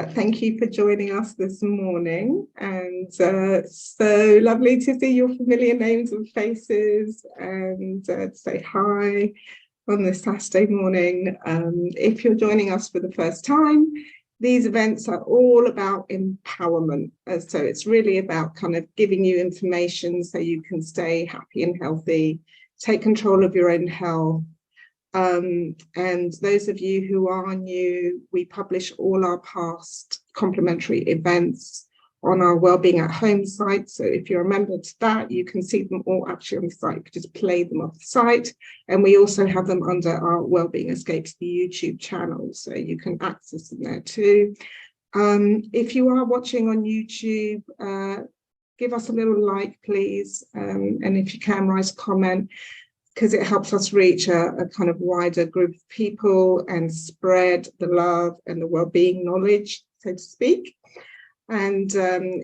Thank you for joining us this morning, and so lovely to see your familiar names and faces, and say hi on this Saturday morning. If you're joining us for the first time, these events are all about empowerment. So it's really about kind of giving you information so you can stay happy and healthy, take control of your own health. And those of you who are new, we publish all our past complimentary events on our Wellbeing at Home site. So if you're a member to that, you can see them all actually on the site. You can just play them off the site. And we also have them under our Wellbeing Escapes the YouTube channel, so you can access them there too. If you are watching on YouTube, give us a little like, please. And if you can, write a comment, because it helps us reach a kind of wider group of people and spread the love and the well-being knowledge, so to speak. And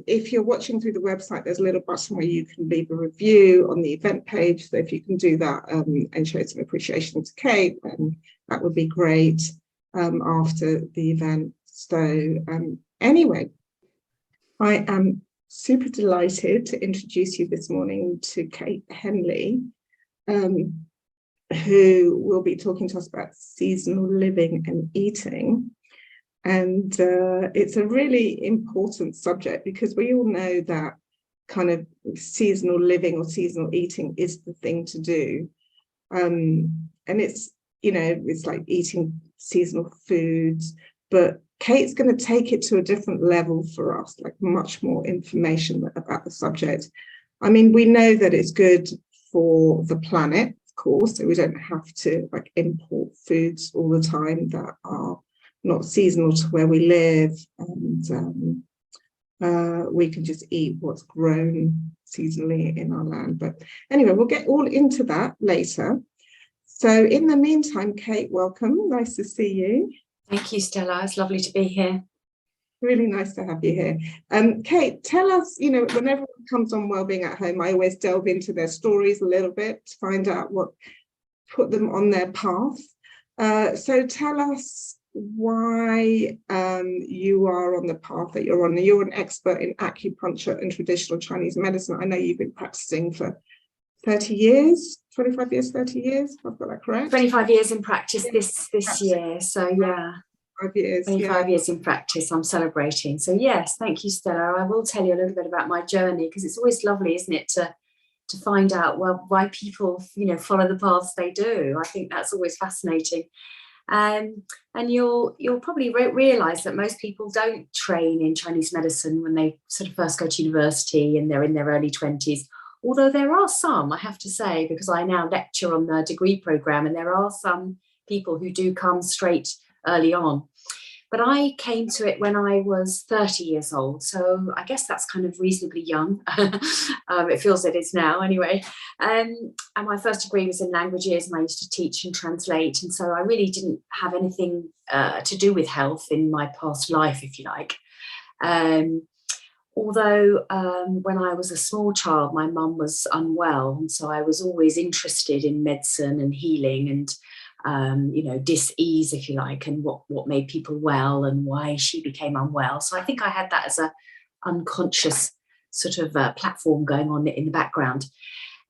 if you're watching through the website, there's a little button where you can leave a review on the event page. So if you can do that and show some appreciation to Kate, then that would be great after the event. So anyway, I am super delighted to introduce you this morning to Kate Henley, who will be talking to us about seasonal living and eating. And it's a really important subject, because we all know that kind of seasonal living or seasonal eating is the thing to do. And it's, you know, it's like eating seasonal foods, but Kate's going to take it to a different level for us, like much more information about the subject. I mean, we know that it's good for the planet, of course, so we don't have to like import foods all the time that are not seasonal to where we live, and we can just eat what's grown seasonally in our land. But anyway, we'll get all into that later. So in the meantime, Kate, welcome. Nice to see you. Thank you, Stella. It's lovely to be here. Really nice to have you here. Kate, tell us, you know, when everyone comes on Wellbeing at Home, I always delve into their stories a little bit to find out what put them on their path. So tell us why you are on the path that you're on. You're an expert in acupuncture and traditional Chinese medicine. I know you've been practicing for 30 years, 25 years, 30 years. I've got that correct? 25 years in practice this year. So yeah. 25 years. 25 years in practice, I'm celebrating. So yes, thank you, Stella. I will tell you a little bit about my journey, because it's always lovely, isn't it, to find out, well, why people, you know, follow the paths they do. I think that's always fascinating. And you'll probably realise that most people don't train in Chinese medicine when they sort of first go to university and they're in their early 20s. Although there are some, I have to say, because I now lecture on the degree programme, and there are some people who do come straight early on. But I came to it when I was 30 years old. So I guess that's kind of reasonably young. It feels it is now anyway. And my first degree was in languages, and I used to teach and translate. And so I really didn't have anything to do with health in my past life, if you like. Although when I was a small child, my mum was unwell. And so I was always interested in medicine and healing and you know, dis-ease, if you like, and what made people well and why she became unwell. So I think I had that as a unconscious sort of platform going on in the background.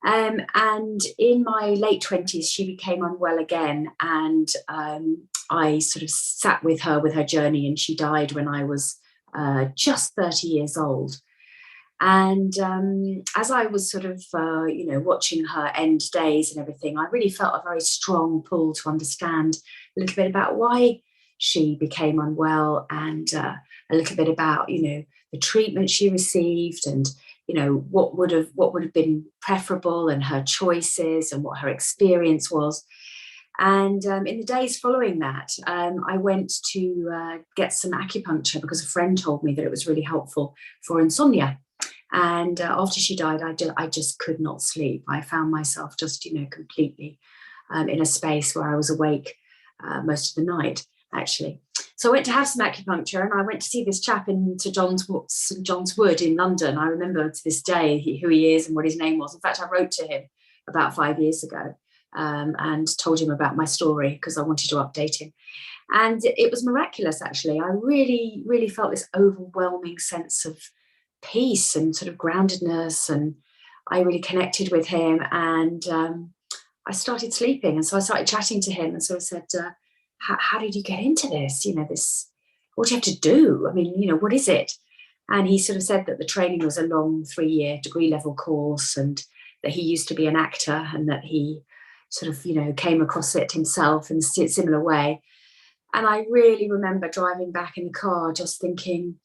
And in my late 20s, she became unwell again, and I sort of sat with her journey, and she died when I was just 30 years old. And as I was sort of, you know, watching her end days and everything, I really felt a very strong pull to understand a little bit about why she became unwell, and a little bit about, you know, the treatment she received, and, you know, what would have been preferable, and her choices, and what her experience was. And in the days following that, I went to get some acupuncture, because a friend told me that it was really helpful for insomnia. And after she died, I just could not sleep. I found myself just, you know, completely in a space where I was awake most of the night, actually. So I went to have some acupuncture, and I went to see this chap in St John's Wood in London. I remember to this day who he is and what his name was. In fact, I wrote to him about 5 years ago. and told him about my story because I wanted to update him. And it was miraculous, actually. I really, really felt this overwhelming sense of peace and sort of groundedness, and I really connected with him, and I started sleeping. And so I started chatting to him, and so I said, how did you get into this? You know, this, what do you have to do? I mean, you know, what is it? And he sort of said that the training was a long 3-year degree level course, and that he used to be an actor, and that he sort of, you know, came across it himself in a similar way. And I really remember driving back in the car just thinking,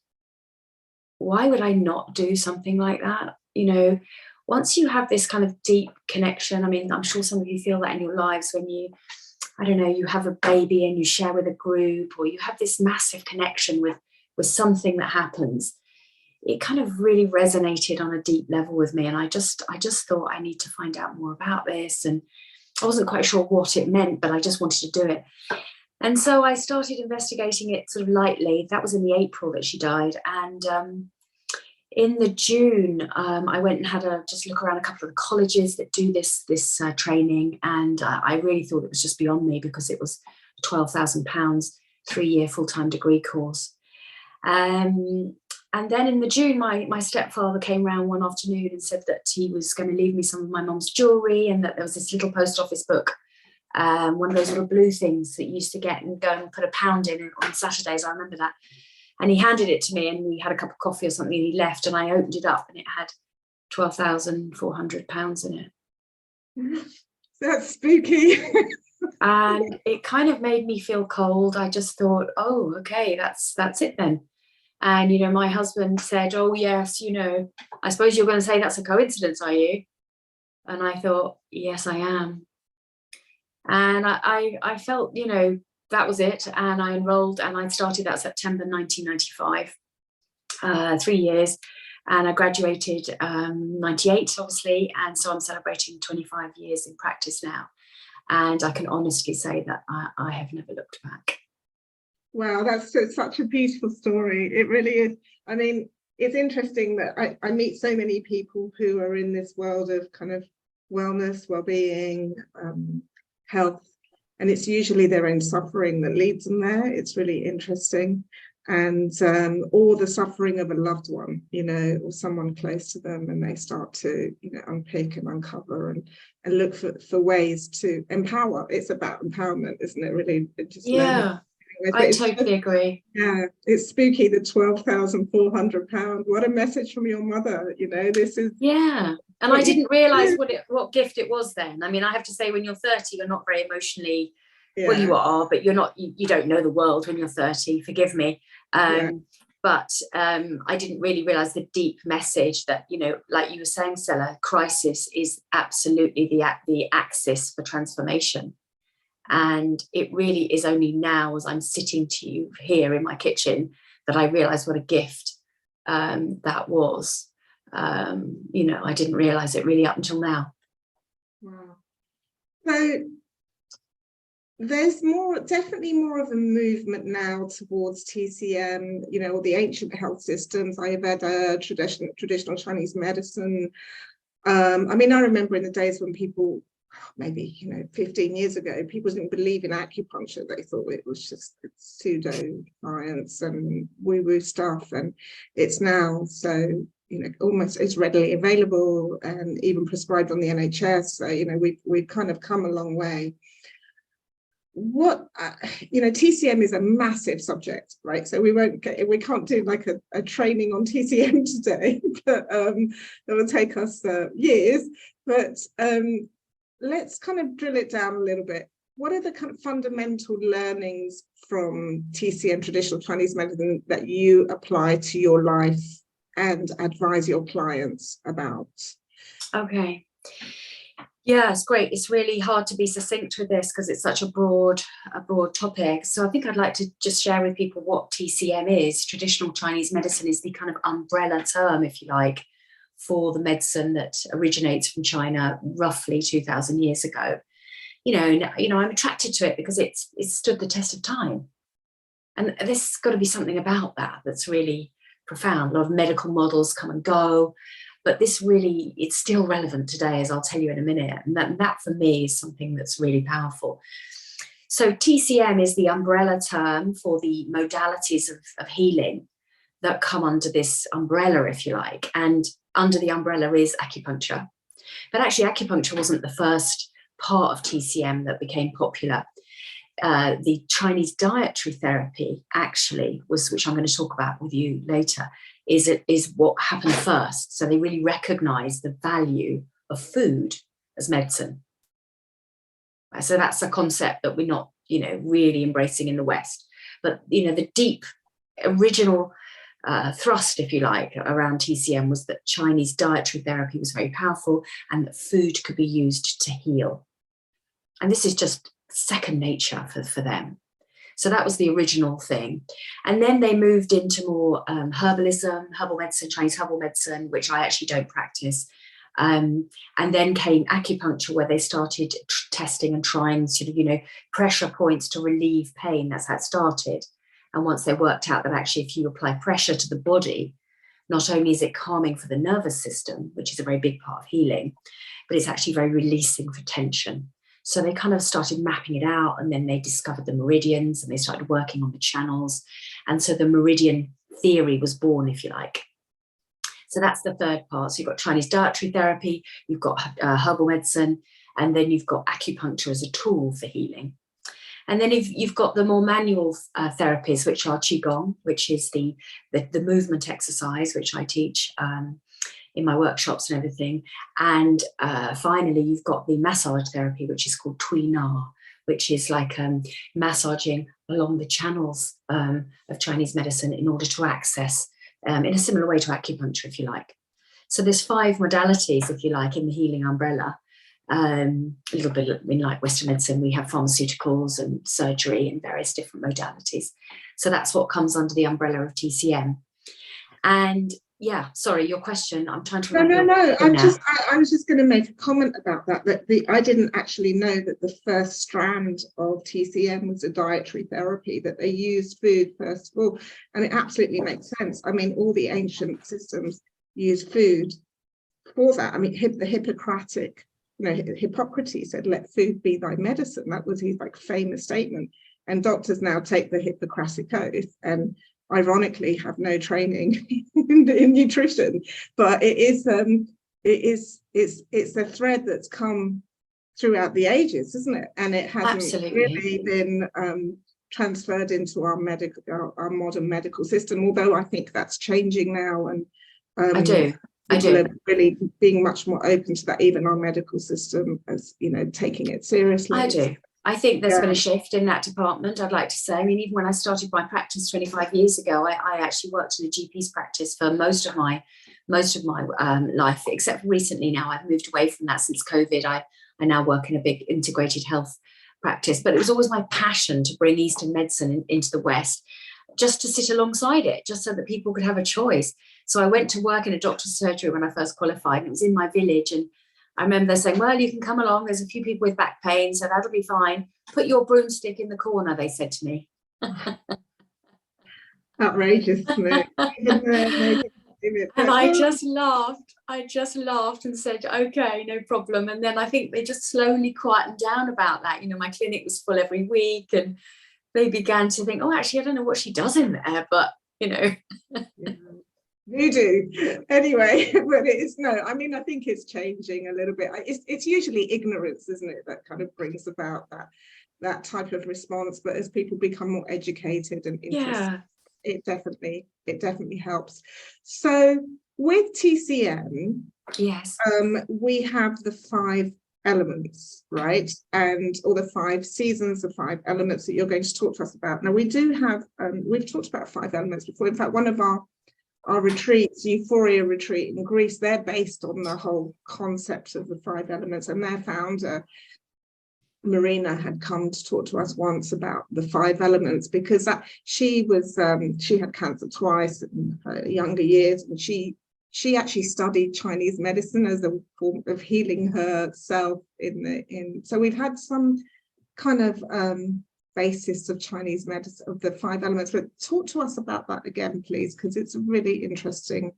why would I not do something like that? You know, once you have this kind of deep connection, I mean, I'm sure some of you feel that in your lives when you, I don't know, you have a baby and you share with a group, or you have this massive connection with something that happens. It kind of really resonated on a deep level with me. And I just thought, I need to find out more about this. And I wasn't quite sure what it meant, but I just wanted to do it. And so I started investigating it sort of lightly. That was in the April that she died. And in the June, I went and had just look around a couple of the colleges that do this training. And I really thought it was just beyond me, because it was £12,000, 3-year full-time degree course. And then in the June, my stepfather came round one afternoon and said that he was going to leave me some of my mum's jewellery, and that there was this little post office book, one of those little blue things that you used to get and go and put £1 in on Saturdays. I remember that. And he handed it to me, and we had a cup of coffee or something, and he left, and I opened it up, and it had £12,400 in it. That's spooky. And it kind of made me feel cold. I just thought, oh, okay, that's it then. And, you know, my husband said, oh, yes, you know, I suppose you're going to say that's a coincidence, are you? And I thought, yes, I am. And I felt, you know, that was it. And I enrolled, and I started that September 1995, 3 years. And I graduated 98, obviously. And so I'm celebrating 25 years in practice now. And I can honestly say that I have never looked back. Wow, that's such a beautiful story. It really is. I mean, it's interesting that I meet so many people who are in this world of kind of wellness, well-being, health, and it's usually their own suffering that leads them there. It's really interesting. And or the suffering of a loved one, you know, or someone close to them, and they start to, you know, unpick and uncover and look for ways to empower. It's about empowerment, isn't it? Really, just yeah, I totally agree. Yeah, it's spooky. The £12,400. What a message from your mother. You know, this is. Yeah, and I didn't realise what gift it was then. I mean, I have to say, when you're 30, you're not very emotionally. Yeah. Well, you are, but you're not. You don't know the world when you're 30. Forgive me. But I didn't really realise the deep message that, you know, like you were saying, Stella, crisis is absolutely the axis for transformation. And it really is only now, as I'm sitting to you here in my kitchen, that I realise what a gift that was. You know, I didn't realise it really up until now. Wow. So there's definitely more of a movement now towards TCM, you know, all the ancient health systems, Ayurveda, traditional Chinese medicine. I mean, I remember in the days when people, maybe, you know, 15 years ago, people didn't believe in acupuncture. They thought it was just pseudo science and woo-woo stuff. And it's now so, you know, almost it's readily available and even prescribed on the NHS. So, you know, we've kind of come a long way. What you know, TCM is a massive subject, right? So we can't do like a training on TCM today, but it will take us years. But let's kind of drill it down a little bit. What are the kind of fundamental learnings from TCM, traditional Chinese medicine, that you apply to your life and advise your clients about? Okay. Yeah, it's great. It's really hard to be succinct with this because it's such a broad topic. So I think I'd like to just share with people what TCM is. Traditional Chinese medicine is the kind of umbrella term, if you like, for the medicine that originates from China roughly 2,000 years ago. You know, I'm attracted to it because it's stood the test of time. And there's got to be something about that that's really profound. A lot of medical models come and go, but this really, it's still relevant today, as I'll tell you in a minute. And that for me is something that's really powerful. So TCM is the umbrella term for the modalities of healing that come under this umbrella, if you like. And under the umbrella is acupuncture. But actually, acupuncture wasn't the first part of TCM that became popular. The Chinese dietary therapy actually was, which I'm going to talk about with you later, is what happened first. So they really recognized the value of food as medicine. So that's a concept that we're not, really embracing in the West. But, the deep original thrust, if you like, around TCM was that Chinese dietary therapy was very powerful and that food could be used to heal. And this is just second nature for them. So that was the original thing. And then they moved into more herbalism, herbal medicine, Chinese herbal medicine, which I actually don't practice. And then came acupuncture, where they started testing and trying sort of, pressure points to relieve pain. That's how it started. And once they worked out that actually if you apply pressure to the body, not only is it calming for the nervous system, which is a very big part of healing, but it's actually very releasing for tension. So they kind of started mapping it out, and then they discovered the meridians and they started working on the channels. And so the meridian theory was born, if you like. So that's the third part. So you've got Chinese dietary therapy, you've got herbal medicine, and then you've got acupuncture as a tool for healing. And then you've got the more manual therapies, which are Qigong, which is the movement exercise, which I teach in my workshops and everything. And finally, you've got the massage therapy, which is called Tui Na, which is like massaging along the channels of Chinese medicine in order to access, in a similar way to acupuncture, if you like. So there's 5 modalities, if you like, in the healing umbrella. A little bit in like Western medicine, we have pharmaceuticals and surgery and various different modalities. So that's what comes under the umbrella of TCM. And yeah, sorry, your question. I'm trying to remember. No. I was just going to make a comment about that. I didn't actually know that the first strand of TCM was a dietary therapy, that they used food first of all, and it absolutely makes sense. I mean, all the ancient systems used food for that. I mean, the Hippocratic. Hippocrates said, "Let food be thy medicine." That was his famous statement. And doctors now take the Hippocratic oath and ironically have no training in nutrition. But it's a thread that's come throughout the ages, isn't it? And it hasn't really been transferred into our modern medical system. Although I think that's changing now, and I do. People are really being much more open to that, even our medical system, as taking it seriously. I do. I think there's been a shift in that department, I'd like to say. I mean, even when I started my practice 25 years ago, I actually worked in a GP's practice for most of my life, except for recently now. I've moved away from that since COVID. I now work in a big integrated health practice, but it was always my passion to bring Eastern medicine into the West, just to sit alongside it, just so that people could have a choice. So I went to work in a doctor's surgery when I first qualified, and it was in my village. And I remember saying, well, you can come along. There's a few people with back pain, so that'll be fine. Put your broomstick in the corner, they said to me. Outrageous. And I just laughed and said, okay, no problem. And then I think they just slowly quietened down about that. My clinic was full every week, and they began to think, oh, actually, I don't know what she does in there, but, You do. Anyway, but I think it's changing a little bit. It's usually ignorance, isn't it, that kind of brings about that type of response. But as people become more educated and interested, it definitely helps. So with TCM, yes, we have the 5 elements, right? Or the 5 seasons, the 5 elements that you're going to talk to us about. Now we do have, we've talked about 5 elements before. In fact, one of our retreats, Euphoria retreat in Greece, they're based on the whole concept of the 5 elements, and their founder Marina had come to talk to us once about the 5 elements, because she had cancer twice in her younger years, and she actually studied Chinese medicine as a form of healing herself so we've had some kind of basis of Chinese medicine, of the 5 elements. But talk to us about that again, please, because it's a really interesting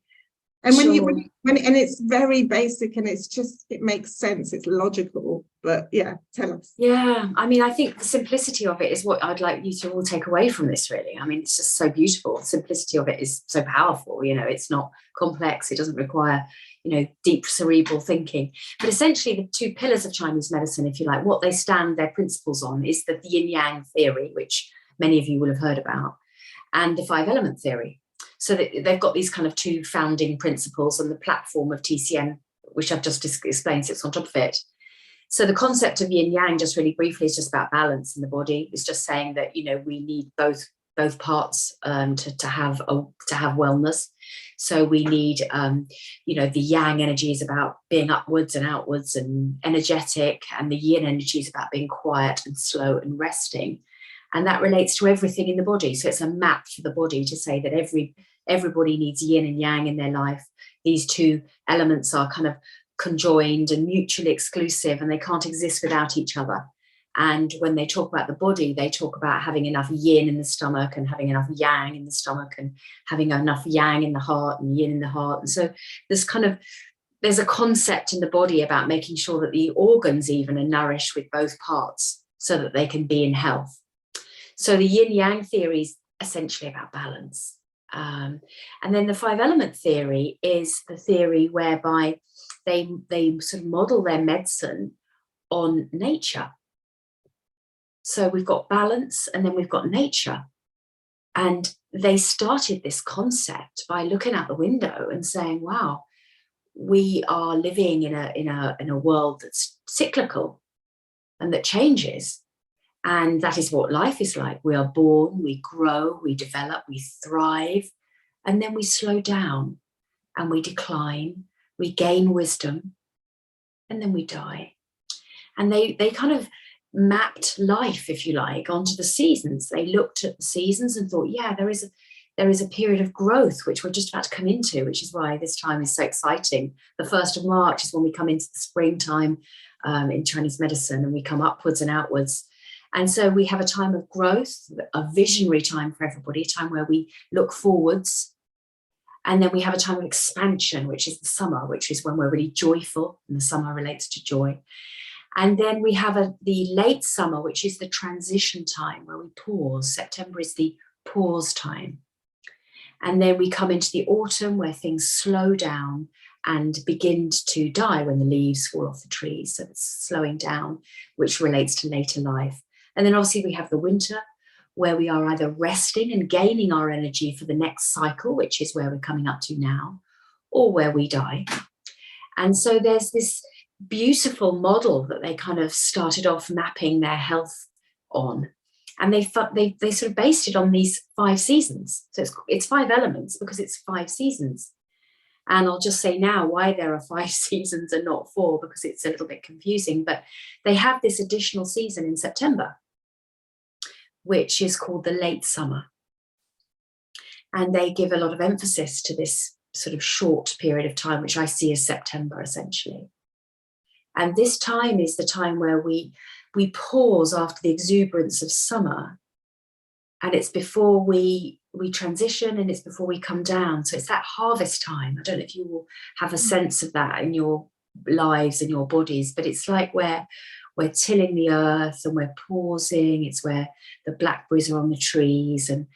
And Sure. and it's very basic, and it makes sense, it's logical, but yeah, tell us. Yeah, I mean, I think the simplicity of it is what I'd like you to all take away from this, really. I mean, it's just so beautiful. The simplicity of it is so powerful. It's not complex. It doesn't require, deep cerebral thinking. But essentially, the two pillars of Chinese medicine, if you like, what they stand their principles on is the yin-yang theory, which many of you will have heard about, and the five-element theory. So they've got these kind of two founding principles, and the platform of TCM, which I've just explained, sits on top of it. So the concept of yin yang, just really briefly, is just about balance in the body. It's just saying that we need both parts to have wellness. So we need the yang energy is about being upwards and outwards and energetic, and the yin energy is about being quiet and slow and resting. And that relates to everything in the body. So it's a map for the body to say that everybody needs yin and yang in their life. These two elements are kind of conjoined and mutually exclusive, and they can't exist without each other. And when they talk about the body, they talk about having enough yin in the stomach and having enough yang in the stomach and having enough yang in the heart and yin in the heart. And so there's a concept in the body about making sure that the organs even are nourished with both parts so that they can be in health. So the yin-yang theory is essentially about balance. And then the five-element theory is the theory whereby they sort of model their medicine on nature. So we've got balance, and then we've got nature. And they started this concept by looking out the window and saying, wow, we are living in a world that's cyclical and that changes. And that is what life is like. We are born, we grow, we develop, we thrive, and then we slow down and we decline, we gain wisdom, and then we die. And they kind of mapped life, if you like, onto the seasons. They looked at the seasons and thought, yeah, there is a period of growth, which we're just about to come into, which is why this time is so exciting. The 1st of March is when we come into the springtime in Chinese medicine, and we come upwards and outwards. And so we have a time of growth, a visionary time for everybody, a time where we look forwards. And then we have a time of expansion, which is the summer, which is when we're really joyful, and the summer relates to joy. And then we have the late summer, which is the transition time, where we pause. September is the pause time. And then we come into the autumn, where things slow down and begin to die when the leaves fall off the trees. So it's slowing down, which relates to later life. And then obviously we have the winter, where we are either resting and gaining our energy for the next cycle, which is where we're coming up to now, or where we die. And so there's this beautiful model that they kind of started off mapping their health on. And they sort of based it on these 5 seasons. So it's 5 elements because it's 5 seasons. And I'll just say now why there are 5 seasons and not 4, because it's a little bit confusing. But they have this additional season in September, which is called the late summer. And they give a lot of emphasis to this sort of short period of time, which I see as September, essentially. And this time is the time where we pause after the exuberance of summer. And it's before we transition, and it's before we come down. So it's that harvest time. I don't know if you will have a sense of that in your lives and your bodies, but it's like where we're tilling the earth and we're pausing. It's where the blackberries are on the trees, and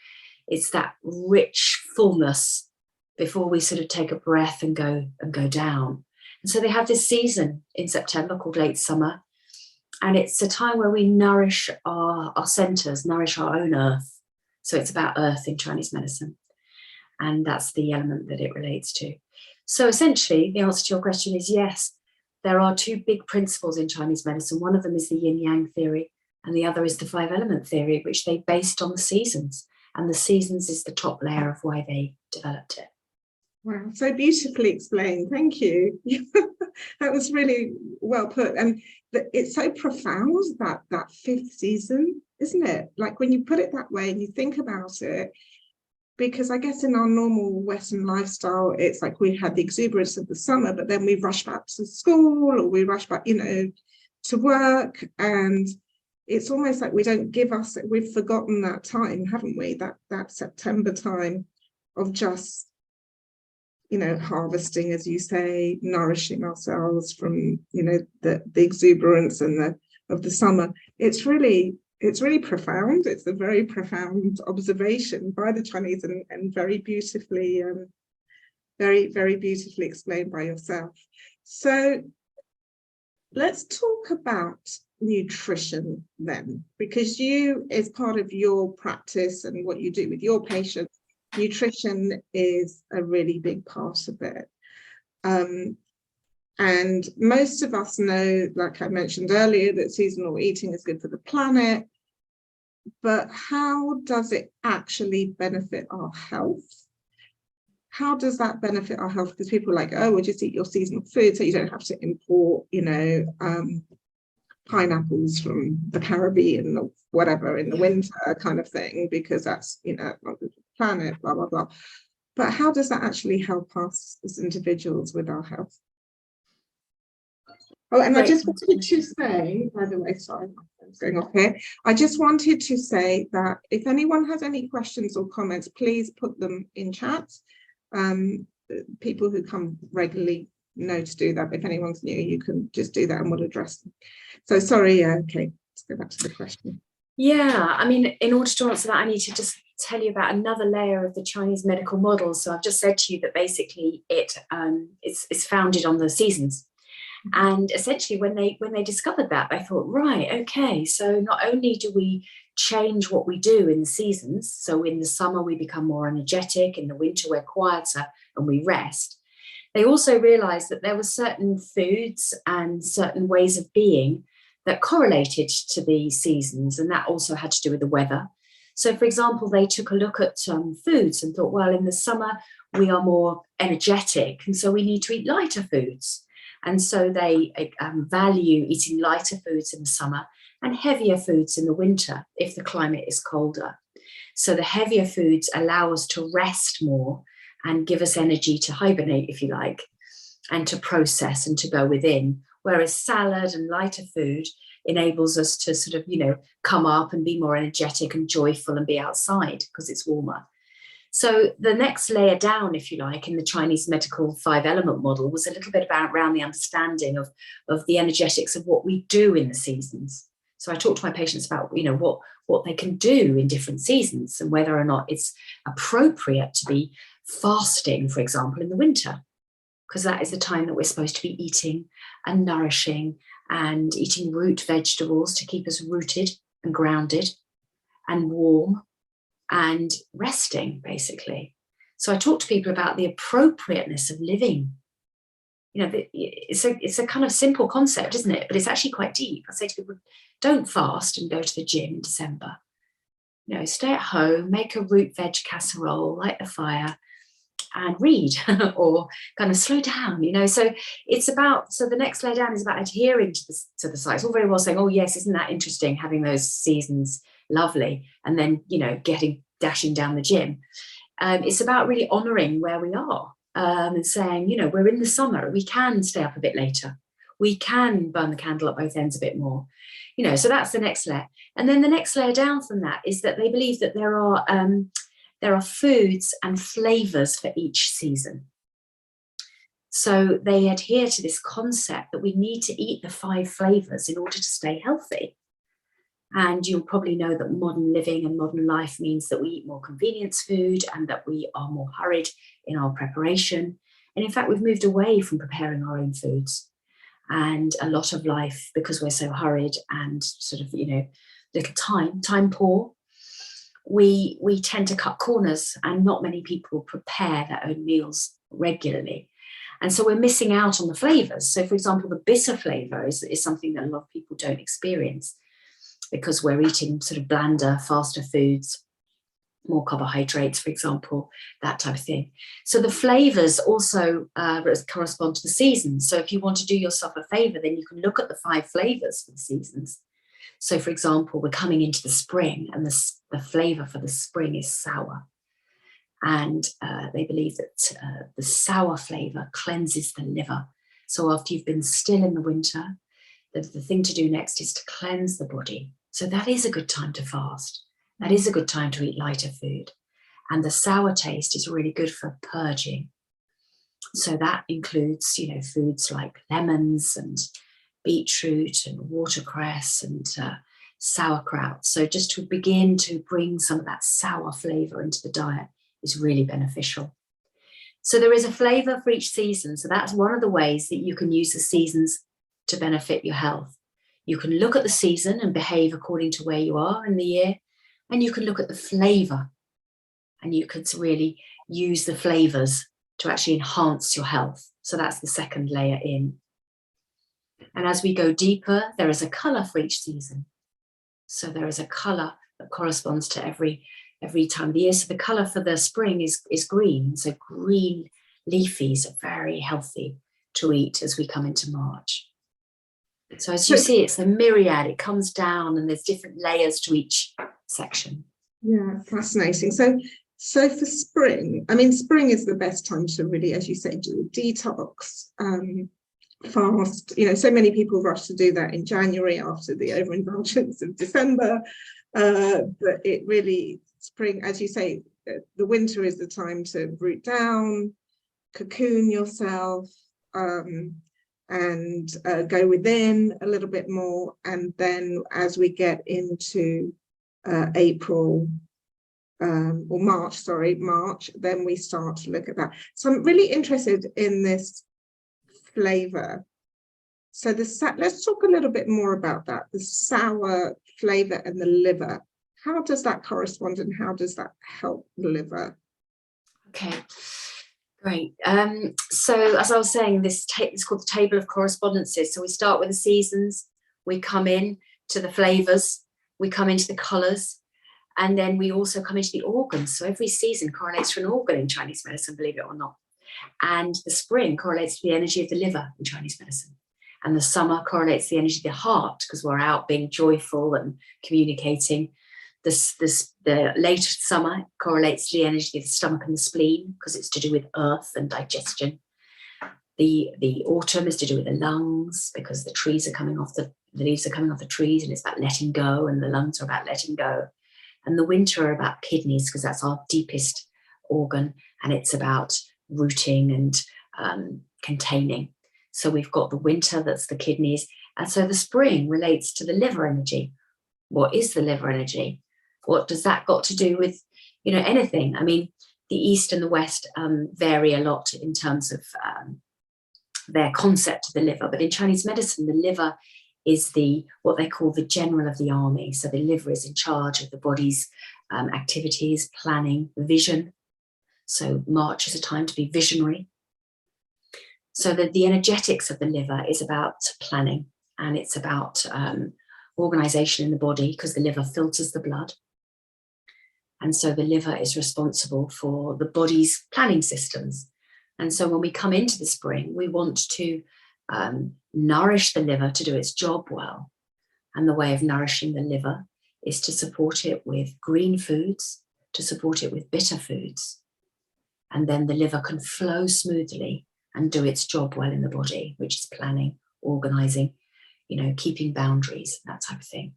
it's that rich fullness before we sort of take a breath and go down. And so they have this season in September called late summer, and it's a time where we nourish our centers, nourish our own earth. So it's about earth in Chinese medicine, and that's the element that it relates to. So essentially, the answer to your question is yes, there are 2 big principles in Chinese medicine. One of them is the yin-yang theory, and the other is the 5-element theory, which they based on the seasons. And the seasons is the top layer of why they developed it. Wow, so beautifully explained. Thank you. That was really well put. And it's so profound, that 5th season, isn't it? Like when you put it that way and you think about it, because I guess in our normal Western lifestyle, it's like we had the exuberance of the summer, but then we rush back to school, or we rush back, to work. And it's almost like we've forgotten that time, haven't we? That September time of just, you know, harvesting, as you say, nourishing ourselves from, you know, the exuberance and of the summer. It's really profound. It's a very profound observation by the Chinese, and very beautifully, very beautifully explained by yourself. So let's talk about nutrition then, because you, as part of your practice and what you do with your patients, nutrition is a really big part of it. And most of us know, like I mentioned earlier, that seasonal eating is good for the planet, but how does it actually benefit our health? How does that benefit our health? Because people are like, oh, well, just eat your seasonal food so you don't have to import, you know, pineapples from the Caribbean or whatever in the winter kind of thing, because that's, you know, not good for the planet, blah, blah, blah. But how does that actually help us as individuals with our health? Oh, and I just wanted to say, by the way, sorry, my phone's going off here. I just wanted to say that if anyone has any questions or comments, please put them in chat. People who come regularly know to do that. If anyone's new, you can just do that and we'll address them. So sorry, okay, let's go back to the question. Yeah, I mean, in order to answer that, I need to just tell you about another layer of the Chinese medical model. So I've just said to you that basically it's founded on the seasons. And essentially when they discovered that, they thought, right, okay, so not only do we change what we do in the seasons, so in the summer we become more energetic, in the winter we're quieter and we rest. They also realized that there were certain foods and certain ways of being that correlated to the seasons, and that also had to do with the weather. So for example, they took a look at foods and thought, well, in the summer we are more energetic, and so we need to eat lighter foods. And so they value eating lighter foods in the summer and heavier foods in the winter if the climate is colder. So the heavier foods allow us to rest more and give us energy to hibernate, if you like, and to process and to go within. Whereas salad and lighter food enables us to sort of, you know, come up and be more energetic and joyful and be outside because it's warmer. So the next layer down, if you like, in the Chinese medical 5-element model was a little bit around the understanding of the energetics of what we do in the seasons. So I talk to my patients about, you know, what they can do in different seasons and whether or not it's appropriate to be fasting, for example, in the winter, because that is the time that we're supposed to be eating and nourishing and eating root vegetables to keep us rooted and grounded and warm and resting, basically. So I talk to people about the appropriateness of living. You know, it's a kind of simple concept, isn't it? But it's actually quite deep. I say to people, don't fast and go to the gym in December. You know, stay at home, make a root veg casserole, light the fire, and read or kind of slow down, you know. So it's about, so the next layer down is about adhering to the site. It's all very well saying, oh yes, isn't that interesting, having those seasons, lovely, and then, you know, dashing down the gym. It's about really honouring where we are and saying, you know, we're in the summer, we can stay up a bit later, we can burn the candle at both ends a bit more, you know. So that's the next layer. And then the next layer down from that is that they believe that there are foods and flavours for each season. So they adhere to this concept that we need to eat the 5 flavours in order to stay healthy. And you'll probably know that modern living and modern life means that we eat more convenience food and that we are more hurried in our preparation. And in fact, we've moved away from preparing our own foods. And a lot of life, because we're so hurried and sort of, you know, little time poor, we tend to cut corners, and not many people prepare their own meals regularly. And so we're missing out on the flavours. So for example, the bitter flavour is something that a lot of people don't experience because we're eating sort of blander, faster foods, more carbohydrates, for example, that type of thing. So the flavours also correspond to the seasons. So if you want to do yourself a favour, then you can look at the 5 flavours for the seasons. So for example, we're coming into the spring, and the flavour for the spring is sour. And they believe that the sour flavour cleanses the liver. So after you've been still in the winter, the thing to do next is to cleanse the body. So that is a good time to fast. That is a good time to eat lighter food. And the sour taste is really good for purging. So that includes, you know, foods like lemons and beetroot and watercress and sauerkraut. So just to begin to bring some of that sour flavour into the diet is really beneficial. So there is a flavour for each season. So that's one of the ways that you can use the seasons to benefit your health. You can look at the season and behave according to where you are in the year, and you can look at the flavour, and you can really use the flavours to actually enhance your health. So that's the second layer in. And as we go deeper, there is a colour for each season. So there is a colour that corresponds to every time of the year. So the colour for the spring is green. So green leafies are very healthy to eat as we come into March. So as you see, it's a myriad. It comes down and there's different layers to each section. Yeah, fascinating. So for spring, I mean, spring is the best time to really, as you say, do a detox, fast. You know, so many people rush to do that in January after the overindulgence of December. But it really, spring, as you say, the winter is the time to root down, cocoon yourself, and go within a little bit more. And then as we get into April, or March, then we start to look at that. So I'm really interested in this flavour. So let's talk a little bit more about that, the sour flavour and the liver. How does that correspond and how does that help the liver? Okay, great. So as I was saying, it's called the table of correspondences. So we start with the seasons, we come in to the flavours, we come into the colours, and then we also come into the organs. So every season correlates to an organ in Chinese medicine, believe it or not. And the spring correlates to the energy of the liver in Chinese medicine. And the summer correlates to the energy of the heart, because we're out being joyful and communicating. The late summer correlates to the energy of the stomach and the spleen, because it's to do with earth and digestion. The autumn is to do with the lungs, because the leaves are coming off the trees, and it's about letting go, and the lungs are about letting go. And the winter are about kidneys, because that's our deepest organ, and it's about rooting and containing. So we've got the winter, that's the kidneys. And so the spring relates to the liver energy. What is the liver energy? What does that got to do with, you know, anything? I mean, the East and the West vary a lot in terms of their concept of the liver. But in Chinese medicine, the liver is what they call the general of the army. So the liver is in charge of the body's activities, planning, vision. So March is a time to be visionary. So the energetics of the liver is about planning, and it's about organization in the body, because the liver filters the blood. And so the liver is responsible for the body's planning systems. And so when we come into the spring, we want to nourish the liver to do its job well. And the way of nourishing the liver is to support it with green foods, to support it with bitter foods. And then the liver can flow smoothly and do its job well in the body, which is planning, organizing, you know, keeping boundaries, that type of thing.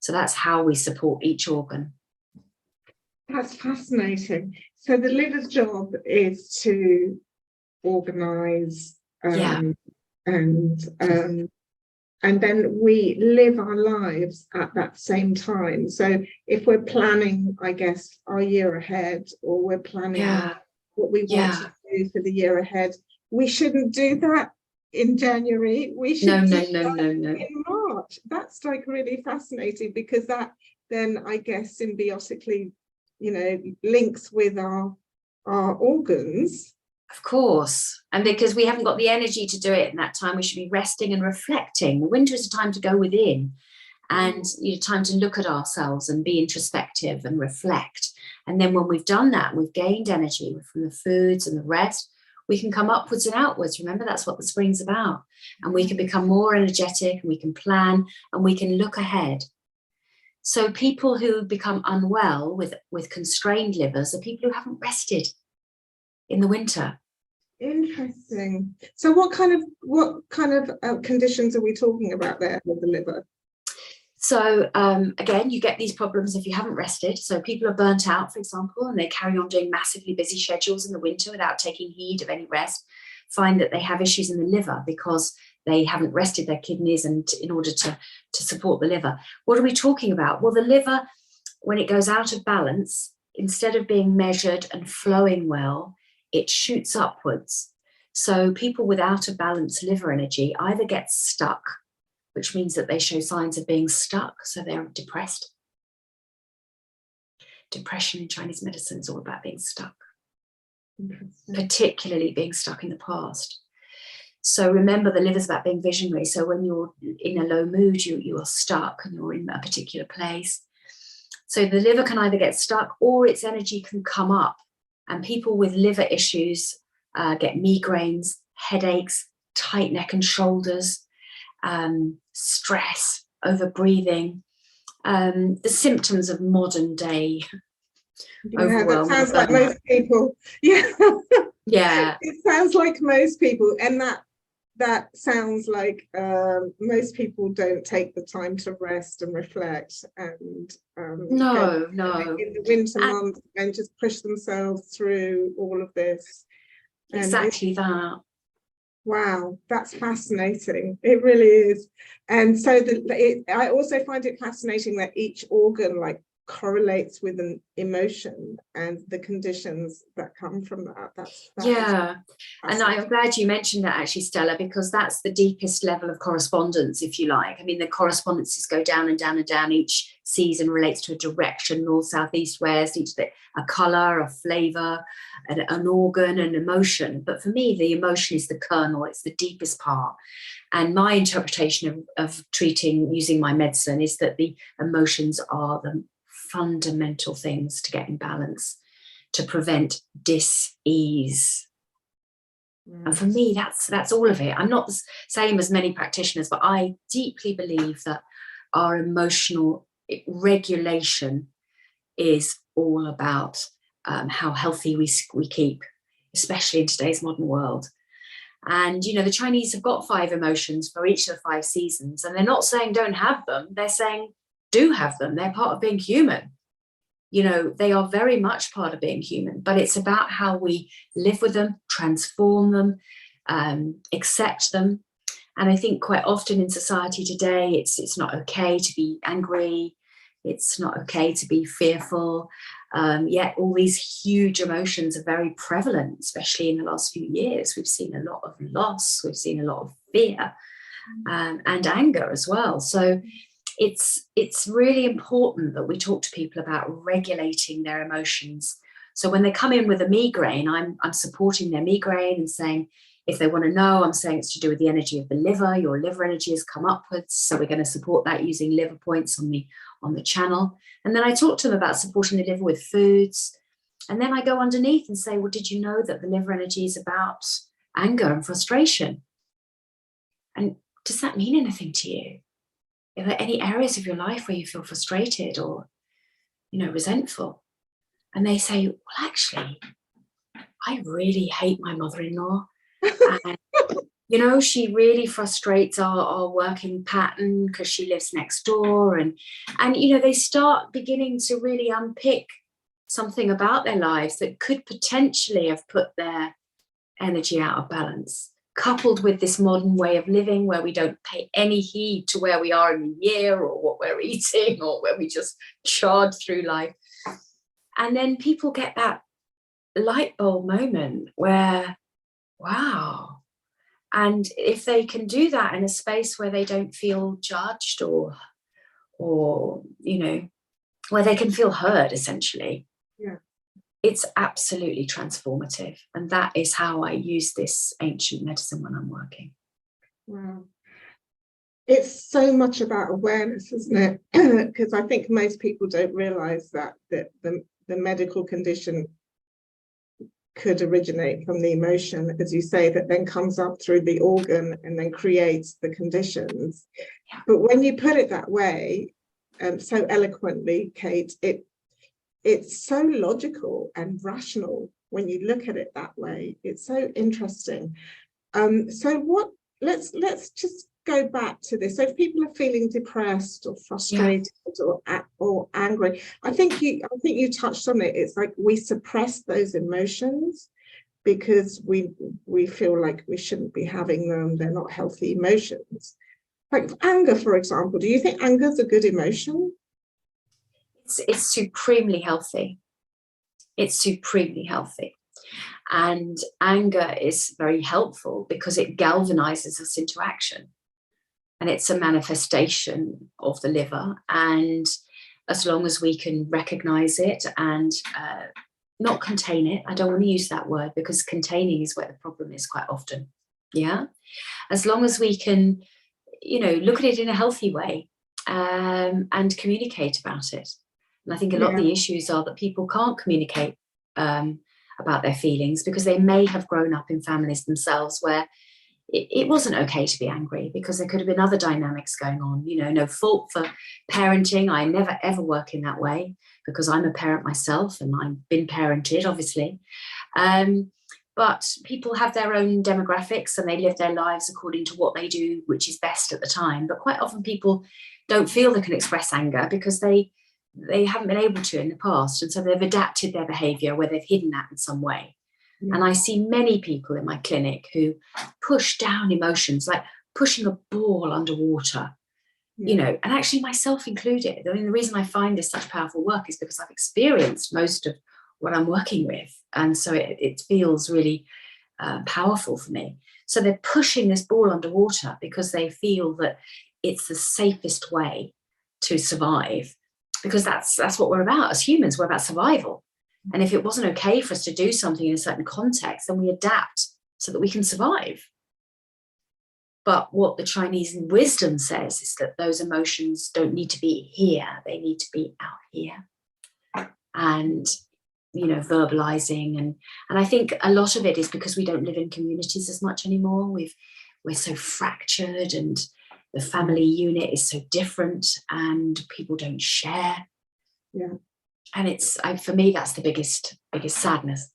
So that's how we support each organ. That's fascinating. So the liver's job is to organize, and then we live our lives at that same time. So if we're planning, I guess, our year ahead, or we're planning what we want to do for the year ahead, we shouldn't do that in January. We should do that in March. That's like really fascinating, because that then, I guess, symbiotically, you know, links with our organs. Of course. And because we haven't got the energy to do it in that time, we should be resting and reflecting. The winter is a time to go within, and time to look at ourselves and be introspective and reflect. And then when we've done that, we've gained energy from the foods and the rest, we can come upwards and outwards. Remember, that's what the spring's about. And we can become more energetic, and we can plan, and we can look ahead. So people who become unwell with constrained livers are people who haven't rested in the winter. Interesting. So what kind of conditions are we talking about there with the liver? So again, you get these problems if you haven't rested. So people are burnt out, for example, and they carry on doing massively busy schedules in the winter without taking heed of any rest, find that they have issues in the liver because they haven't rested their kidneys and in order to support the liver. What are we talking about? Well, the liver, when it goes out of balance, instead of being measured and flowing well, it shoots upwards. So people with out of balance liver energy either get stuck, which means that they show signs of being stuck, so they're depressed. Depression in Chinese medicine is all about being stuck, particularly being stuck in the past. So remember, the liver's about being visionary. So when you're in a low mood, you are stuck and you're in a particular place. So the liver can either get stuck or its energy can come up. And people with liver issues get migraines, headaches, tight neck and shoulders, stress, overbreathing, the symptoms of modern day overwhelm. That sounds like most people. Yeah. Yeah. It sounds like most people, and that sounds like most people don't take the time to rest and reflect and no in the winter months and just push themselves through all of this. And exactly that. Wow, that's fascinating. It really is. And so I also find it fascinating that each organ like correlates with an emotion and the conditions that come from that. Yeah, and I'm glad you mentioned that actually, Stella, because that's the deepest level of correspondence, if you like. I mean, the correspondences go down and down and down. Each season relates to a direction, north, south, east, west, a colour, a flavour, an organ, an emotion. But for me, the emotion is the kernel, it's the deepest part. And my interpretation of treating using my medicine is that the emotions are the fundamental things to get in balance, to prevent dis-ease. And for me, that's all of it. I'm not the same as many practitioners, but I deeply believe that our emotional regulation is all about how healthy we keep, especially in today's modern world. And, you know, the Chinese have got 5 emotions for each of the 5 seasons, and they're not saying don't have them. They're saying do have them. They're part of being human. You know, they are very much part of being human, but it's about how we live with them, transform them, accept them. And I think quite often in society today, it's not okay to be angry. It's not okay to be fearful. Yet all these huge emotions are very prevalent, especially in the last few years. We've seen a lot of loss. We've seen a lot of fear and anger as well. So it's really important that we talk to people about regulating their emotions. So when they come in with a migraine, I'm supporting their migraine and saying, if they want to know, I'm saying it's to do with the energy of the liver. Your liver energy has come upwards, so we're going to support that using liver points on the channel. And then I talk to them about supporting the liver with foods. And then I go underneath and say, well, did you know that the liver energy is about anger and frustration? And does that mean anything to you? Are there any areas of your life where you feel frustrated or, you know, resentful? And they say, well, actually, I really hate my mother-in-law. And, you know, she really frustrates our working pattern because she lives next door. And, you know, they start beginning to really unpick something about their lives that could potentially have put their energy out of balance, coupled with this modern way of living where we don't pay any heed to where we are in the year or what we're eating or where we just charge through life. And then people get that light bulb moment where, wow. And if they can do that in a space where they don't feel judged or you know, where they can feel heard, essentially, yeah, it's absolutely transformative. And that is how I use this ancient medicine when I'm working. Wow. It's so much about awareness, isn't it? Because I think most people don't realize that the medical condition could originate from the emotion, as you say, that then comes up through the organ and then creates the conditions. Yeah. But when you put it that way, so eloquently, Kate, it's so logical and rational when you look at it that way. It's so interesting. So let's just go back to this. So if people are feeling depressed or frustrated or angry, I think you touched on it. It's like we suppress those emotions because we feel like we shouldn't be having them. They're not healthy emotions. Like anger, for example. Do you think anger is a good emotion? It's supremely healthy. It's supremely healthy. And anger is very helpful because it galvanizes us into action. And it's a manifestation of the liver. And as long as we can recognize it and not contain it, I don't want to use that word because containing is where the problem is quite often. Yeah. As long as we can, look at it in a healthy way and communicate about it. And I think a lot of the issues are that people can't communicate about their feelings because they may have grown up in families themselves where it wasn't okay to be angry because there could have been other dynamics going on. No fault for parenting. I never ever work in that way because I'm a parent myself and I've been parented, obviously. But people have their own demographics and they live their lives according to what they do, which is best at the time. But quite often people don't feel they can express anger because they haven't been able to in the past. And so they've adapted their behavior where they've hidden that in some way. Yeah. And I see many people in my clinic who push down emotions, like pushing a ball underwater, and actually myself included. I mean, the reason I find this such powerful work is because I've experienced most of what I'm working with. And so it feels really powerful for me. So they're pushing this ball underwater because they feel that it's the safest way to survive, because that's what we're about as humans. We're about survival. And if it wasn't okay for us to do something in a certain context, then we adapt so that we can survive. But what the Chinese wisdom says is that those emotions don't need to be here. They need to be out here. And, verbalizing. And I think a lot of it is because we don't live in communities as much anymore. We're so fractured and the family unit is so different and people don't share. Yeah. And for me, that's the biggest sadness.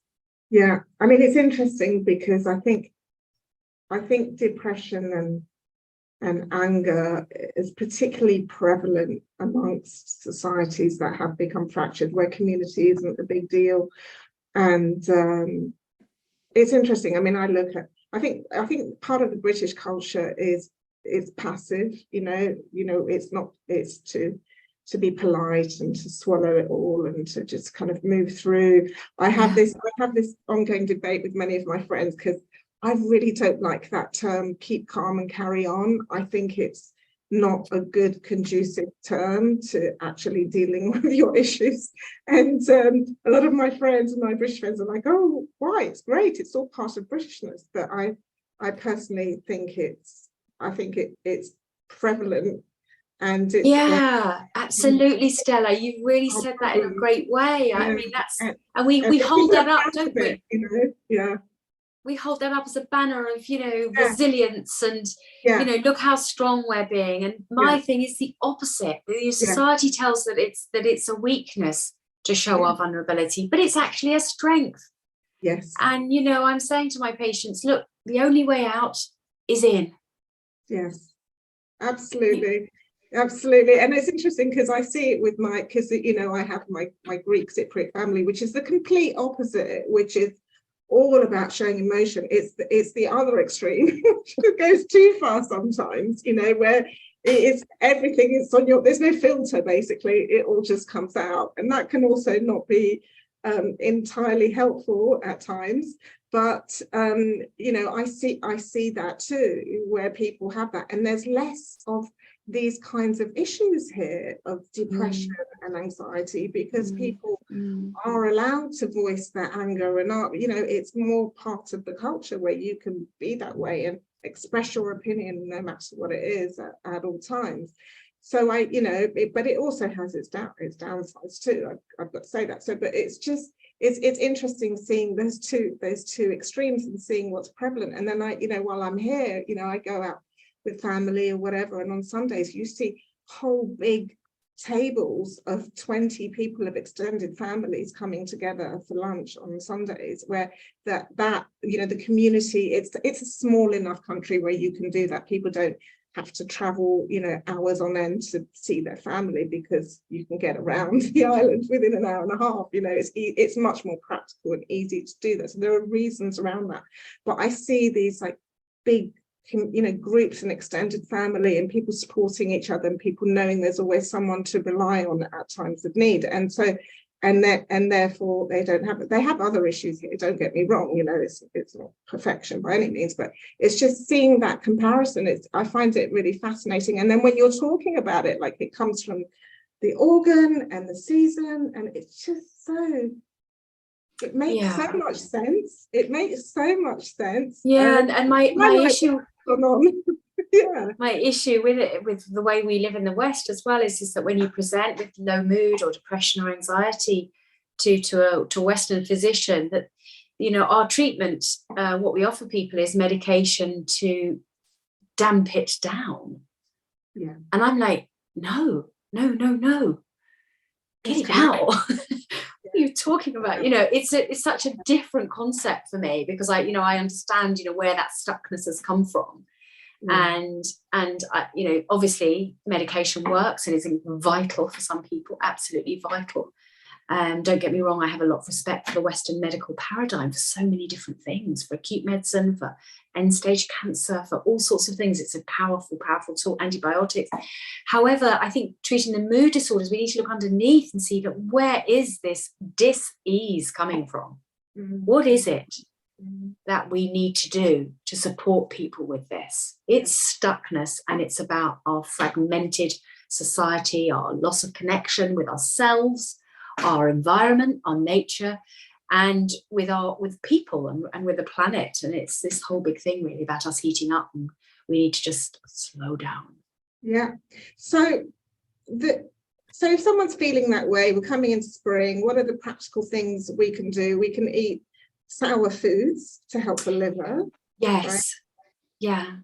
Yeah. I mean, it's interesting because I think depression and anger is particularly prevalent amongst societies that have become fractured, where community isn't a big deal. And it's interesting. I mean, I think part of the British culture is passive, it's to be polite and to swallow it all and to just kind of move through. I have this ongoing debate with many of my friends because I really don't like that term, keep calm and carry on. I think it's not a good conducive term to actually dealing with your issues. And a lot of my friends and my British friends are like, oh, why? It's great. It's all part of Britishness. But I personally think it's prevalent. And it's, absolutely, Stella. You've really said that in a great way. I mean, and we hold that up, don't we? Yeah. We hold that up as a banner of, resilience and, look how strong we're being. And my thing is the opposite. The society tells that it's a weakness to show our vulnerability, but it's actually a strength. Yes. And, I'm saying to my patients, look, the only way out is in. Yes, absolutely. Absolutely. And it's interesting because I see it with I have my Greek Cypriot family, which is the complete opposite, which is all about showing emotion. It's the other extreme, which goes too far sometimes, where it's everything is on there's no filter, basically. It all just comes out. And that can also not be entirely helpful at times. But I see that too, where people have that, and there's less of these kinds of issues here of depression and anxiety because people are allowed to voice their anger and it's more part of the culture where you can be that way and express your opinion no matter what it is at all times. So but it also has its downsides too. I've got to say that. So, but it's just it's interesting seeing those two extremes and seeing what's prevalent. And then while I'm here, I go out with family or whatever, and on Sundays you see whole big tables of 20 people of extended families coming together for lunch on Sundays, where that the community, it's a small enough country where you can do that. People don't have to travel, you know, hours on end to see their family, because you can get around the island within an hour and a half. You know, it's much more practical and easy to do this. There are reasons around that. But I see these like big, you know, groups and extended family, and people supporting each other, and people knowing there's always someone to rely on at times of need. And so, and therefore they have other issues here, don't get me wrong, you know, it's not perfection by any means, but it's just seeing that comparison. I find it really fascinating. And then when you're talking about it, like it comes from the organ and the season, and it's just so, it makes so much sense. It makes so much sense. And my issue yeah, my issue with it, with the way we live in the West as well, is that when you present with low mood or depression or anxiety to a Western physician, that, you know, our treatment, what we offer people is medication to damp it down. Yeah. And I'm like, no, get it out. What are you talking about? You know, it's such a different concept for me, because I understand, you know, where that stuckness has come from. And you know, obviously medication works and is vital for some people, absolutely vital. Don't get me wrong, I have a lot of respect for the Western medical paradigm for so many different things, for acute medicine, for end-stage cancer, for all sorts of things. It's a powerful tool, antibiotics. However, I think treating the mood disorders, we need to look underneath and see that where is this dis-ease coming from? What is it that we need to do to support people with this? It's stuckness, and it's about our fragmented society, our loss of connection with ourselves, our environment, our nature, and with people and with the planet. And it's this whole big thing really about us heating up, and we need to just slow down. Yeah. So if someone's feeling that way, we're coming into spring, what are the practical things we can do? We can eat sour foods to help the liver. Yes. Right? Yeah.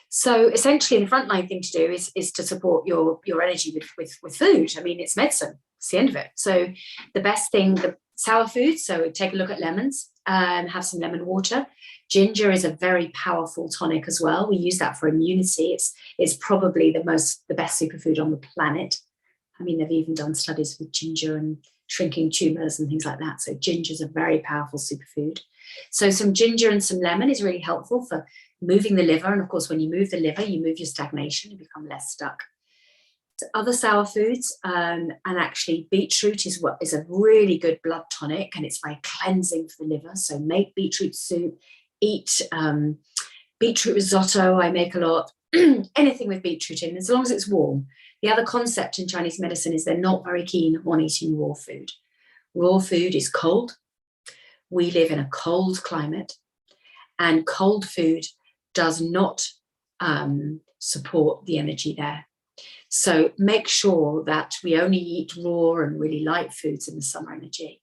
So essentially the frontline thing to do is to support your energy with food. I mean, it's medicine. It's the end of it. So the best thing, the sour foods, so take a look at lemons, have some lemon water. Ginger is a very powerful tonic as well. We use that for immunity. It's probably the best superfood on the planet. I mean, they've even done studies with ginger and shrinking tumours and things like that. So ginger is a very powerful superfood. So some ginger and some lemon is really helpful for moving the liver. And of course, when you move the liver, you move your stagnation, you become less stuck. So other sour foods, and actually beetroot is a really good blood tonic, and it's very cleansing for the liver. So make beetroot soup, eat beetroot risotto. I make a lot, anything with beetroot in, as long as it's warm. The other concept in Chinese medicine is they're not very keen on eating raw food. Raw food is cold. We live in a cold climate, and cold food does not support the energy there. So make sure that we only eat raw and really light foods in the summer energy.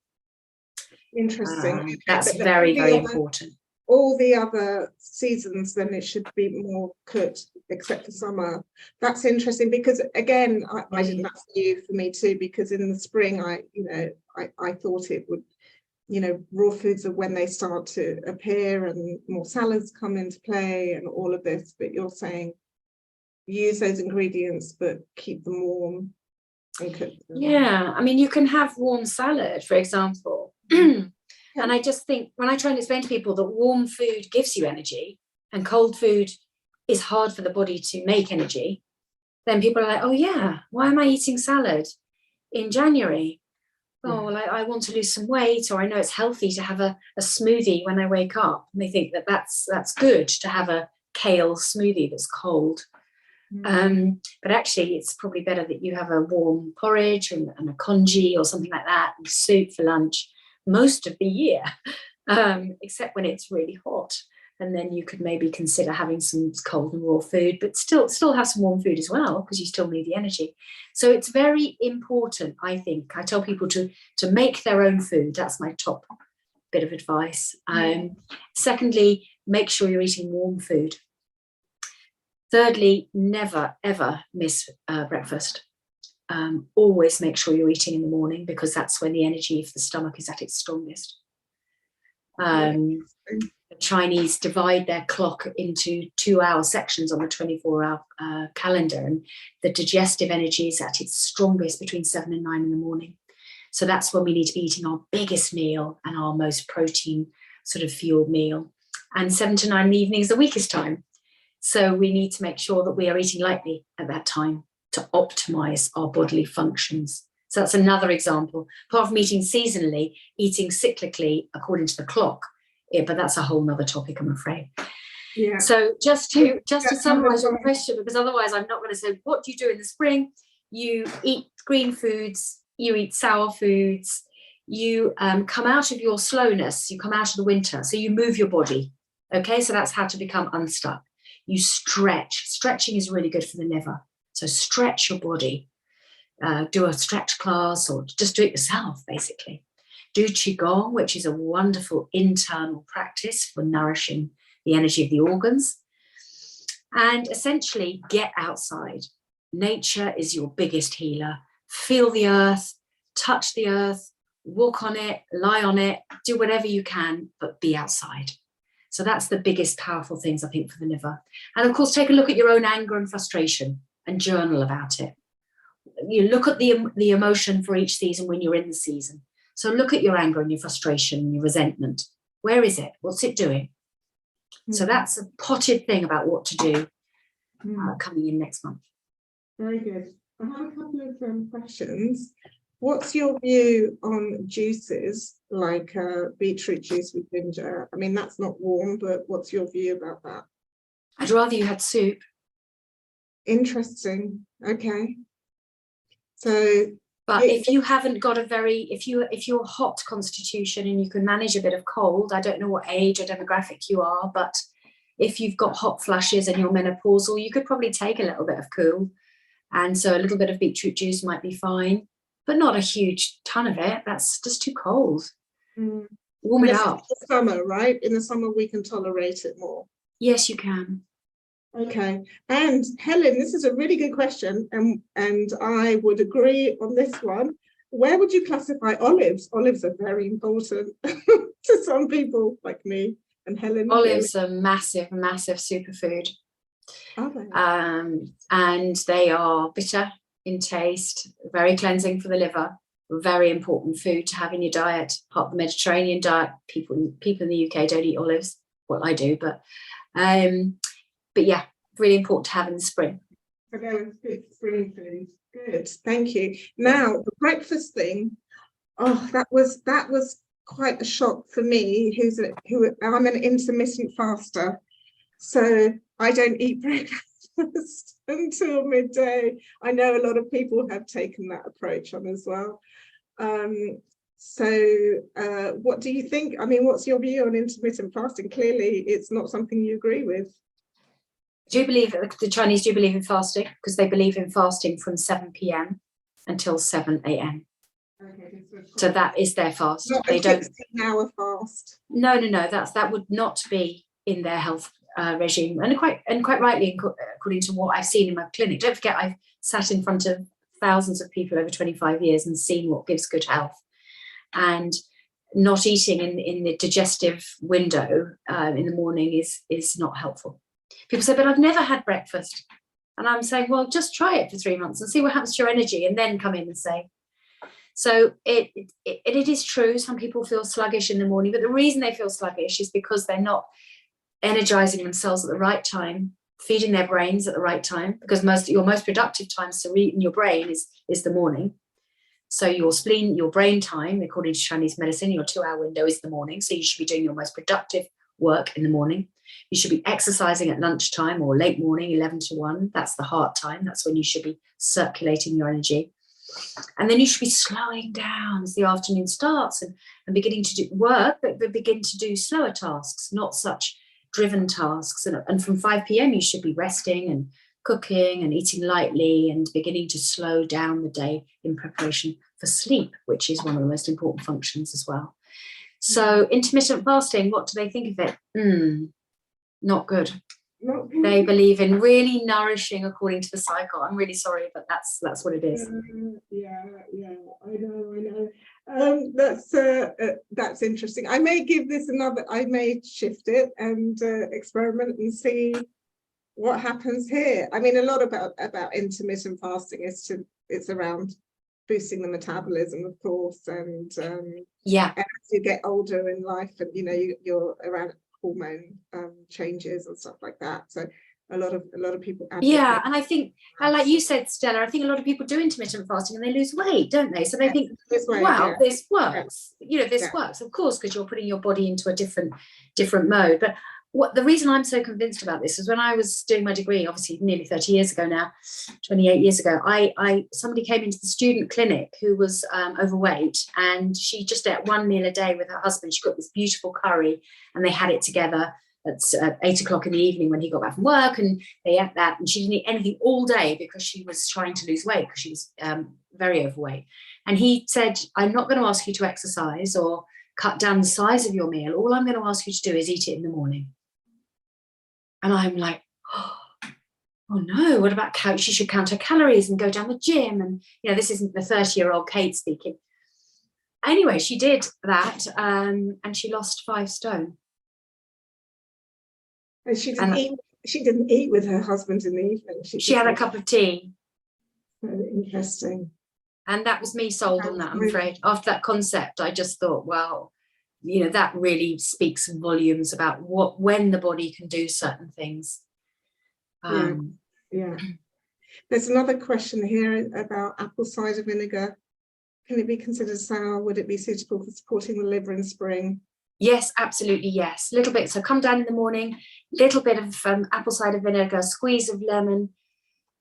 Interesting. That's very, very important. All the other seasons, then it should be more cooked, except for summer. That's interesting, because again, I think that's new for me too, because in the spring, I thought it would, you know, raw foods are when they start to appear and more salads come into play and all of this, but you're saying use those ingredients, but keep them warm and cook them. Yeah, I mean, you can have warm salad, for example. And I just think when I try and explain to people that warm food gives you energy and cold food is hard for the body to make energy, then people are like, oh yeah, why am I eating salad in January? Oh, well, I want to lose some weight, or I know it's healthy to have a smoothie when I wake up. And they think that's good to have a kale smoothie that's cold. But actually, it's probably better that you have a warm porridge and a congee or something like that, and soup for lunch most of the year, except when it's really hot. And then you could maybe consider having some cold and raw food, but still have some warm food as well, because you still need the energy. So it's very important, I think. I tell people to make their own food. That's my top bit of advice. Secondly, make sure you're eating warm food. Thirdly, never, ever miss breakfast. Always make sure you're eating in the morning, because that's when the energy for the stomach is at its strongest. Chinese divide their clock into 2-hour sections on the 24-hour calendar, and the digestive energy is at its strongest between 7 and 9 in the morning. So that's when we need to be eating our biggest meal and our most protein sort of fueled meal. And 7 to 9 in the evening is the weakest time. So we need to make sure that we are eating lightly at that time to optimize our bodily functions. So that's another example. Apart from eating seasonally, eating cyclically according to the clock. Yeah, but that's a whole nother topic, I'm afraid. Yeah. So just to summarize your question, because otherwise I'm not going to say, what do you do in the spring? You eat green foods, you eat sour foods, you come out of your slowness, you come out of the winter, so you move your body. Okay, so that's how to become unstuck. You stretch. Stretching is really good for the liver. So stretch your body. Do a stretch class, or just do it yourself, basically. Do Qigong, which is a wonderful internal practice for nourishing the energy of the organs. And essentially get outside. Nature is your biggest healer. Feel the earth, touch the earth, walk on it, lie on it, do whatever you can, but be outside. So that's the biggest powerful things, I think, for the liver. And of course, take a look at your own anger and frustration and journal about it. You look at the emotion for each season when you're in the season. So look at your anger and your frustration and your resentment. Where is it? What's it doing? So that's a potted thing about what to do coming in next month. Very good. I have a couple of questions. What's your view on juices like beetroot juice with ginger? I mean, that's not warm, but what's your view about that? I'd rather you had soup. Interesting. Okay. So, but if you haven't got if you're a hot constitution and you can manage a bit of cold, I don't know what age or demographic you are, but if you've got hot flushes and you're menopausal, you could probably take a little bit of cool. And so a little bit of beetroot juice might be fine, but not a huge ton of it. That's just too cold. Warm it up. In the summer, right? In the summer, we can tolerate it more. Yes, you can. Okay. And Helen, this is a really good question. And I would agree on this one. Where would you classify olives? Olives are very important to some people like me and Helen. Olives are massive, massive superfood. Okay. And they are bitter in taste, very cleansing for the liver, very important food to have in your diet, part of the Mediterranean diet. People in the UK don't eat olives. Well, I do, but yeah, really important to have in the spring. Okay, good spring food. Good, thank you. Now the breakfast thing. Oh, that was quite a shock for me. I'm an intermittent faster, so I don't eat breakfast until midday. I know a lot of people have taken that approach on as well. So what do you think? I mean, what's your view on intermittent fasting? Clearly, it's not something you agree with. Do you believe the Chinese do believe in fasting? Because they believe in fasting from 7 p.m. until 7 a.m. Okay, so that is their fast. Not they a don't 16-hour fast. No. That would not be in their health regime, and quite rightly, according to what I've seen in my clinic. Don't forget, I've sat in front of thousands of people over 25 years and seen what gives good health. And not eating in the digestive window in the morning is not helpful. People say, but I've never had breakfast. And I'm saying, well, just try it for 3 months and see what happens to your energy, and then come in and say. So it is true, some people feel sluggish in the morning, but the reason they feel sluggish is because they're not energizing themselves at the right time, feeding their brains at the right time, because your most productive times to read in your brain is the morning. So your spleen, your brain time, according to Chinese medicine, your 2-hour window is the morning. So you should be doing your most productive work in the morning. You should be exercising at lunchtime or late morning, 11 to 1. That's the heart time. That's when you should be circulating your energy. And then you should be slowing down as the afternoon starts and beginning to do work, but begin to do slower tasks, not such driven tasks. And from 5 p.m. you should be resting and cooking and eating lightly and beginning to slow down the day in preparation for sleep, which is one of the most important functions as well. So intermittent fasting, what do they think of it? Not good. They believe in really nourishing according to the cycle. I'm really sorry, but that's what it is. Yeah, I know. that's interesting. I may give this I may shift it and experiment and see what happens here. I mean, a lot about intermittent fasting it's around boosting the metabolism, of course, and yeah, and as you get older in life, and you're around hormone changes and stuff like that. So a lot of people advocate. Yeah, and I think, like you said, Stella, I think a lot of people do intermittent fasting and they lose weight, don't they? So they think, wow, this works. This works, of course, because you're putting your body into a different mode. But the reason I'm so convinced about this is when I was doing my degree, obviously nearly 30 years ago now, 28 years ago, somebody came into the student clinic who was overweight, and she just ate one meal a day with her husband. She got this beautiful curry and they had it together at 8 o'clock in the evening when he got back from work, and they ate that, and she didn't eat anything all day because she was trying to lose weight because she was very overweight. And he said, I'm not going to ask you to exercise or cut down the size of your meal. All I'm going to ask you to do is eat it in the morning. And I'm like, oh no, what about she should count her calories and go down the gym. And, this isn't the 30-year-old Kate speaking. Anyway, she did that, and she lost 5 stone. And she didn't eat with her husband in the evening. She had a cup of tea. Interesting. And that was me sold on that, I'm afraid. After that concept, I just thought, wow, that really speaks volumes about when the body can do certain things. Yeah. There's another question here about apple cider vinegar. Can it be considered sour? Would it be suitable for supporting the liver in spring? Yes, absolutely, yes. A little bit. So come down in the morning, little bit of apple cider vinegar, squeeze of lemon,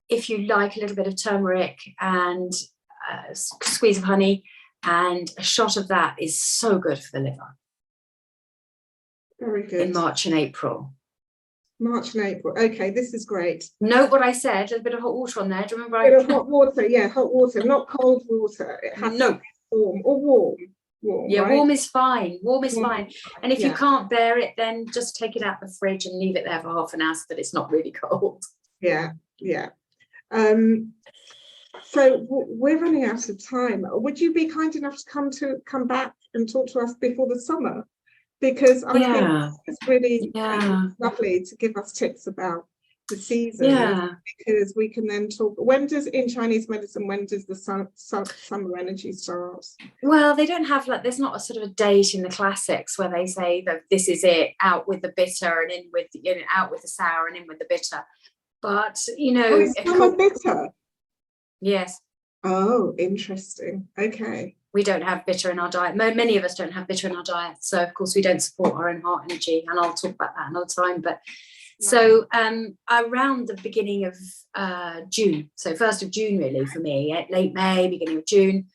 if you like, a little bit of turmeric, and a squeeze of honey, and a shot of that is so good for the liver. Very good. In March and April. March and April. Okay, this is great. Note what I said, a bit of hot water on there. Do you remember? A bit of hot water, yeah, hot water, not cold water. It has to be warm or warm. Yeah, right? Warm is fine. Fine. And if you can't bear it, then just take it out the fridge and leave it there for half an hour so that it's not really cold. Yeah. So we're running out of time. Would you be kind enough to come back and talk to us before the summer? Because I think it's really lovely to give us tips about the season, because we can then talk. In Chinese medicine, when does the summer energy start? Well, they don't have there's not a sort of a date in the classics where they say that this is it, out with the bitter and in with out with the sour and in with the bitter. But is summer bitter? Yes. Oh, interesting. Okay. We don't have bitter in our diet. Many of us don't have bitter in our diet, so of course we don't support our own heart energy, and I'll talk about that another time. But so around the beginning of June, so 1st of June really for me, late May, beginning of June,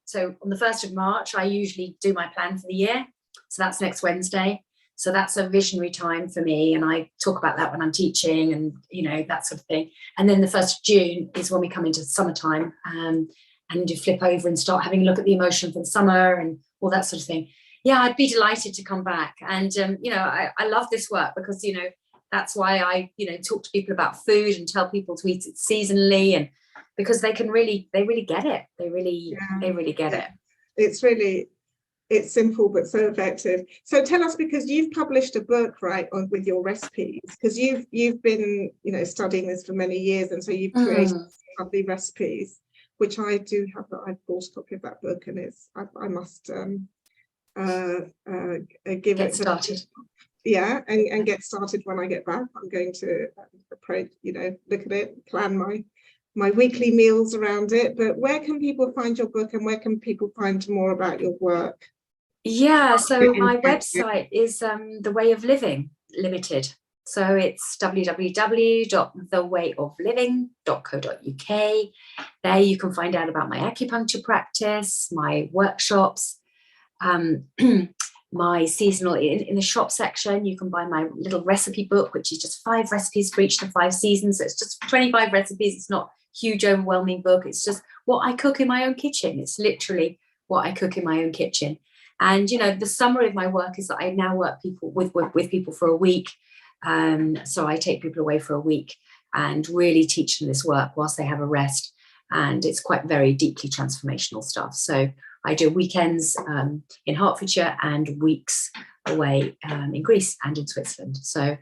so on the 1st of March I usually do my plan for the year, so that's next Wednesday. So that's a visionary time for me, and I talk about that when I'm teaching and that sort of thing. And then the 1st of June is when we come into summertime, and you flip over and start having a look at the emotion for the summer and all that sort of thing. Yeah, I'd be delighted to come back. And I love this work because that's why I talk to people about food and tell people to eat it seasonally, and because they really get it. They really get it. It's simple but so effective. So tell us, because you've published a book, right, with your recipes, because you've been studying this for many years, and so you've created lovely recipes, which I do have. I've bought a copy of that book, and I must give it started. Yeah, and get started when I get back. I'm going to look at it, plan my weekly meals around it. But where can people find your book, and where can people find more about your work? Yeah, so my website is The Way of Living Limited. So it's www.thewayofliving.co.uk. There you can find out about my acupuncture practice, my workshops, my seasonal. In the shop section, you can buy my little recipe book, which is just 5 recipes for each of the 5 seasons. So it's just 25 recipes. It's not a huge, overwhelming book. It's just what I cook in my own kitchen. It's literally what I cook in my own kitchen. And the summary of my work is that I now work with people for a week. So I take people away for a week and really teach them this work whilst they have a rest. And it's quite very deeply transformational stuff. So I do weekends in Hertfordshire and weeks away in Greece and in Switzerland. So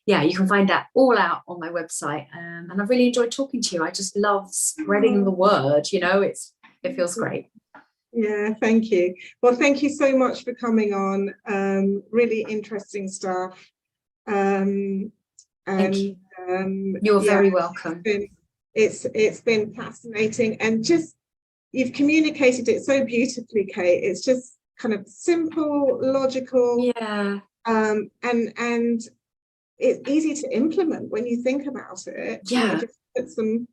yeah, you can find that all out on my website. And I've really enjoyed talking to you. I just love spreading the word, you know, it feels great. Yeah, thank you. Well, thank you so much for coming on. Really interesting stuff. And you're very welcome. It's been fascinating, and just you've communicated it so beautifully, Kate. It's just kind of simple, logical, yeah, and it's easy to implement when you think about it. Yeah, you know, just put some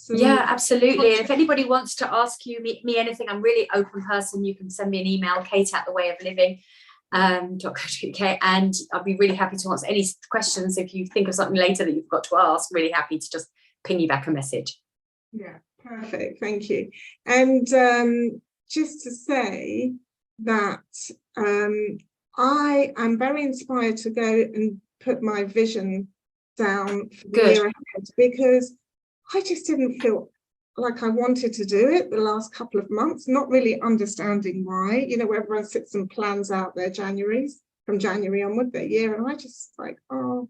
yeah, absolutely. And if anybody wants to ask me anything, I'm really open person. You can send me an email, kate@thewayofliving.co.uk, and I'll be really happy to answer any questions. If you think of something later that you've got to ask, really happy to just ping you back a message. Yeah, perfect, thank you. And just to say that I am very inspired to go and put my vision down for the year ahead, because I just didn't feel like I wanted to do it the last couple of months, not really understanding why. You know, everyone sits and plans out their from January onward, their year, and I just like, oh,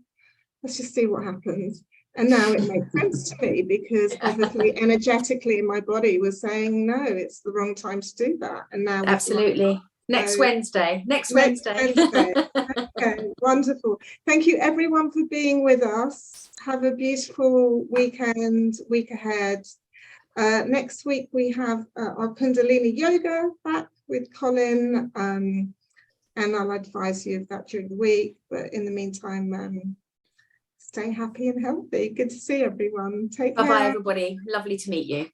let's just see what happens. And now it makes sense to me, because obviously energetically my body was saying, no, it's the wrong time to do that. And now absolutely. Next Wednesday. Okay, wonderful. Thank you everyone for being with us. Have a beautiful week ahead. Next week we have our Kundalini yoga back with Colin, and I'll advise you of that during the week. But in the meantime, stay happy and healthy. Good to see everyone. Take care. Bye-bye, everybody. Lovely to meet you.